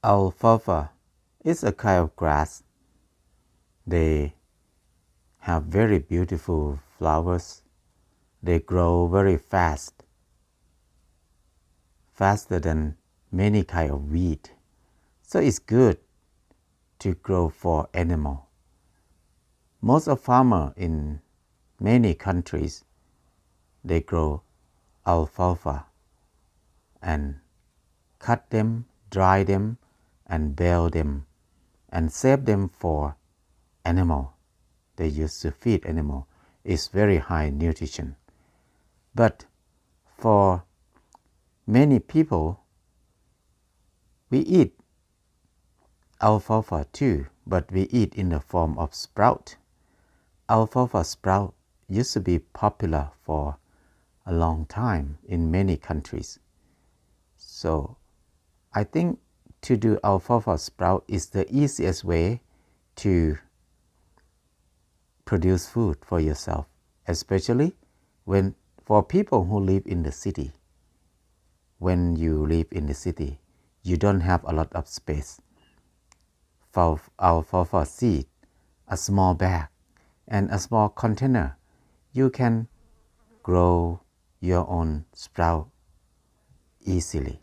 Alfalfa is a kind of grass. They have very beautiful flowers. They grow very fast, faster than many kind of wheat. So it's good to grow for animal. Most of farmers in many countries, they grow alfalfa and cut them, dry them, and bale them, and save them for animal. They used to feed animal. It's very high nutrition. But for many people, we eat alfalfa too, but we eat in the form of sprout. Alfalfa sprout used to be popular for a long time in many countries. So I think to do alfalfa sprout is the easiest way to produce food for yourself, especially when for people who live in the city. When you live in the city, you don't have a lot of space. For alfalfa seed, a small bag and a small container, you can grow your own sprout easily.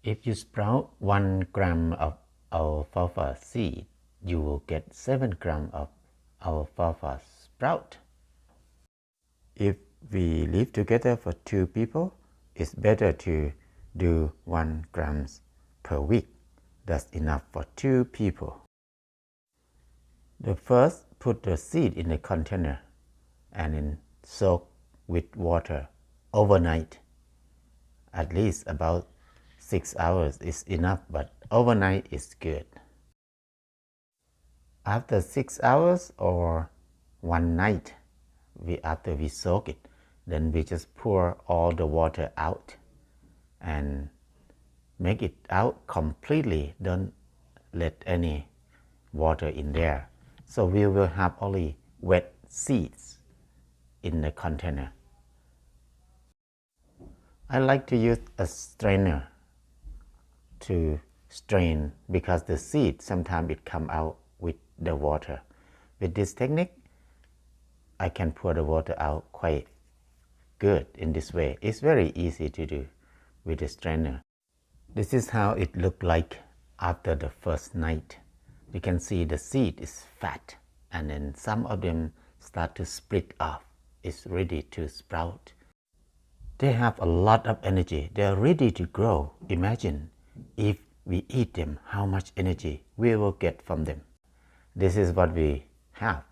If you sprout 1 gram of alfalfa seed, you will get 7 grams of alfalfa sprout. If we live together for 2 people, it's better to do 1 grams per week. That's enough for 2 people. The first, put the seed in a container and then soak with water overnight. At least about 6 hours is enough, but overnight is good. After 6 hours or 1 night, after we soak it, then we just pour all the water out and make it out completely. Don't let any water in there. So we will have only wet seeds in the container. I like to use a strainer to strain because the seed sometimes it come out with the water. With this technique, I can pour the water out quite good in this way. It's very easy to do with a strainer. This is how it looked like after the first night. You can see the seed is fat and then some of them start to split off. It's ready to sprout. They have a lot of energy. They are ready to grow. Imagine if we eat them, how much energy we will get from them. This is what we have.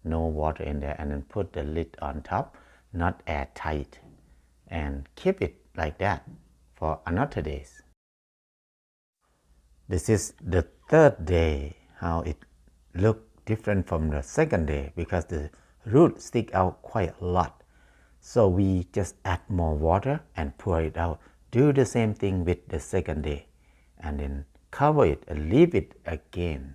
No water in there, and then put the lid on top, not airtight, and keep it like that for another days. This is the 3rd day, how it looked different from the 2nd day because the root stick out quite a lot. So we just add more water and pour it out. Do the same thing with the 2nd day and then cover it and leave it again.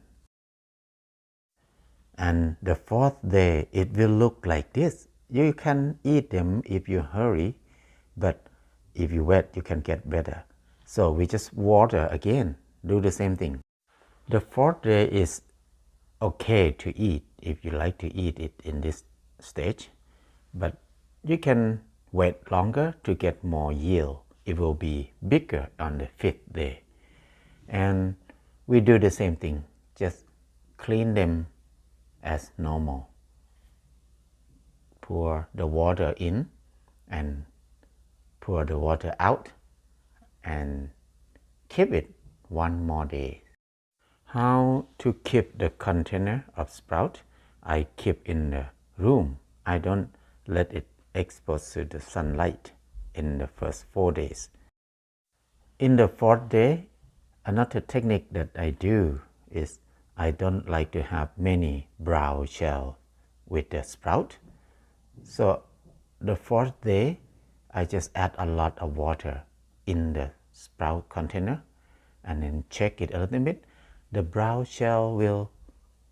And the 4th day, it will look like this. You can eat them if you hurry, but if you wait, you can get better. So we just water again, do the same thing. The 4th day is okay to eat if you like to eat it in this stage, but you can wait longer to get more yield. It will be bigger on the 5th day. And we do the same thing, just clean them as normal. Pour the water in and pour the water out and keep it 1 more day. How to keep the container of sprout? I keep in the room. I don't let it expose to the sunlight in the first 4 days. In the 4th day, another technique that I do is I don't like to have many brown shell with the sprout. So the 4th day, I just add a lot of water in the sprout container and then check it a little bit. The brown shell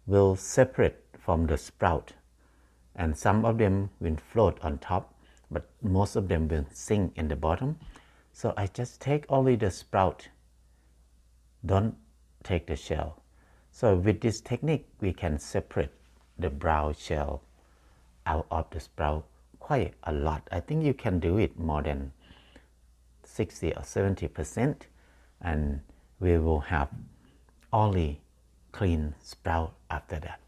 will separate from the sprout, and some of them will float on top, but most of them will sink in the bottom. So I just take only the sprout Don't take the shell. So with this technique, we can separate the brown shell out of the sprout quite a lot. I think you can do it more than 60 or 70%, and we will have only clean sprout after that.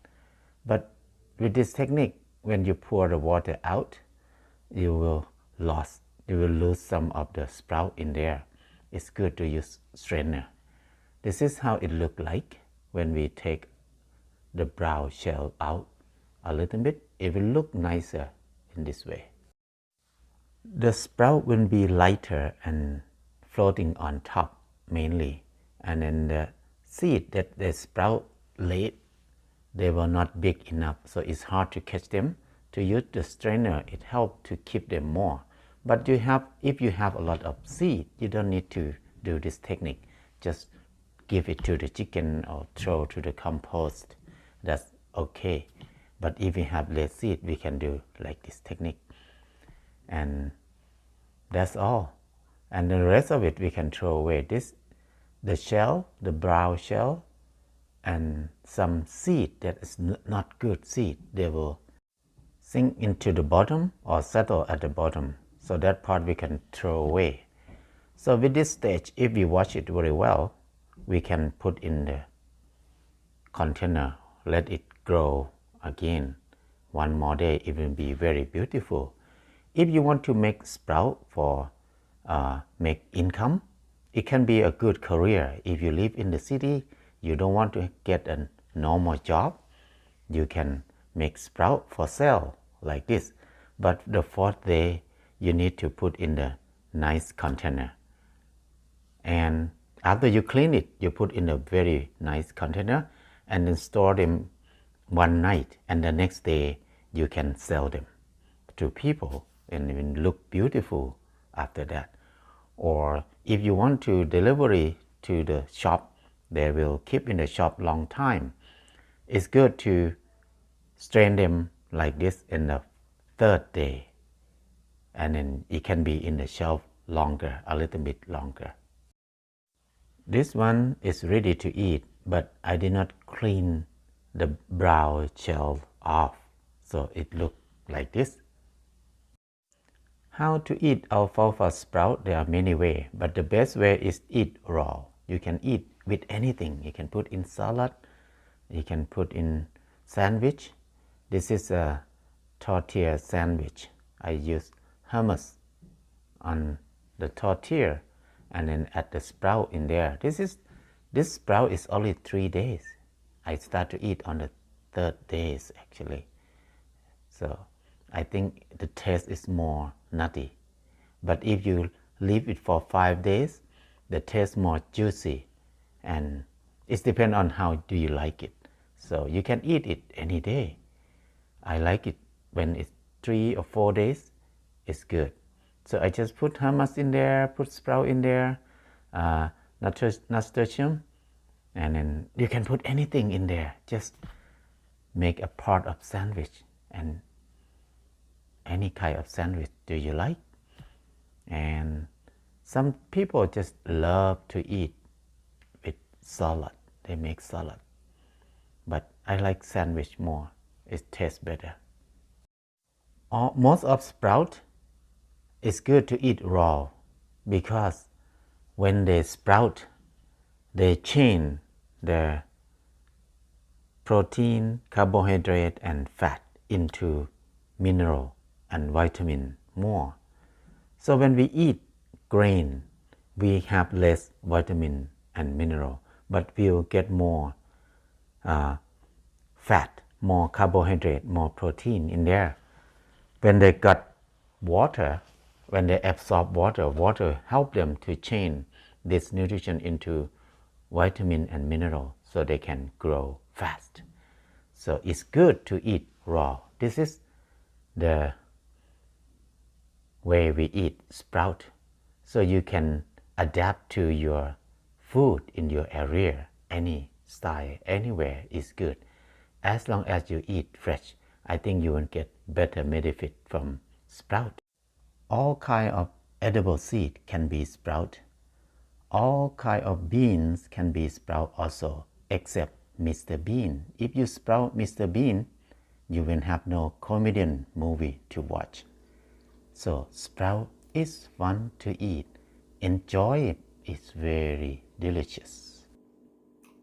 But with this technique, when you pour the water out, you will lose some of the sprout in there. It's good to use strainer. This is how it look like when we take the brown shell out a little bit. It will look nicer in this way. The sprout will be lighter and floating on top mainly, and then the seed that the sprout laid, they were not big enough, so it's hard to catch them. To use the strainer, it helps to keep them more. But if you have a lot of seed, you don't need to do this technique. Just give it to the chicken or throw to the compost. That's okay. But if we have less seed, we can do like this technique. And that's all. And the rest of it we can throw away. The shell, the brown shell, and some seed that is not good seed, they will sink into the bottom or settle at the bottom. So that part we can throw away. So with this stage, if we wash it very well, we can put in the container, let it grow again. One more day, it will be very beautiful. If you want to make sprout for make income, it can be a good career. If you live in the city, you don't want to get a normal job, you can make sprout for sale like this. But the fourth day, you need to put in the nice container. And after you clean it, you put in a very nice container and then store them one night, and the next day you can sell them to people and even look beautiful after that. Or if you want to delivery to the shop, they will keep in the shop long time. It's good to strain them like this in the third day, and then it can be in the shelf longer, a little bit longer. This one is ready to eat, but I did not clean the brown shell off, so it looks like this. How to eat alfalfa sprout? There are many ways, but the best way is eat raw. You can eat with anything. You can put in salad, you can put in sandwich. This is a tortilla sandwich. I use hummus on the tortilla and then add the sprout in there. This sprout is only 3 days. I start to eat on the third days actually. So I think the taste is more nutty. But if you leave it for 5 days, the taste more juicy, and it depends on how do you like it. So you can eat it any day. I like it when it's 3 or 4 days, it's good. So I just put hummus in there, put sprout in there, nasturtium, and then you can put anything in there. Just make a part of sandwich, and any kind of sandwich do you like. And some people just love to eat with salad. They make salad, but I like sandwich more. It tastes better. Most of sprout, it's good to eat raw, because when they sprout, they change the protein, carbohydrate, and fat into mineral and vitamin more. So when we eat grain, we have less vitamin and mineral, but we'll get more fat, more carbohydrate, more protein in there. When they got water, when they absorb water, water help them to change this nutrition into vitamin and mineral, so they can grow fast. So it's good to eat raw. This is the way we eat sprout. So you can adapt to your food in your area. Any style, anywhere is good. As long as you eat fresh, I think you will get better benefit from sprout. All kind of edible seed can be sprout. All kind of beans can be sprout also, except Mr. Bean. If you sprout Mr. Bean, you will have no comedian movie to watch. So sprout is fun to eat. Enjoy it. It's very delicious.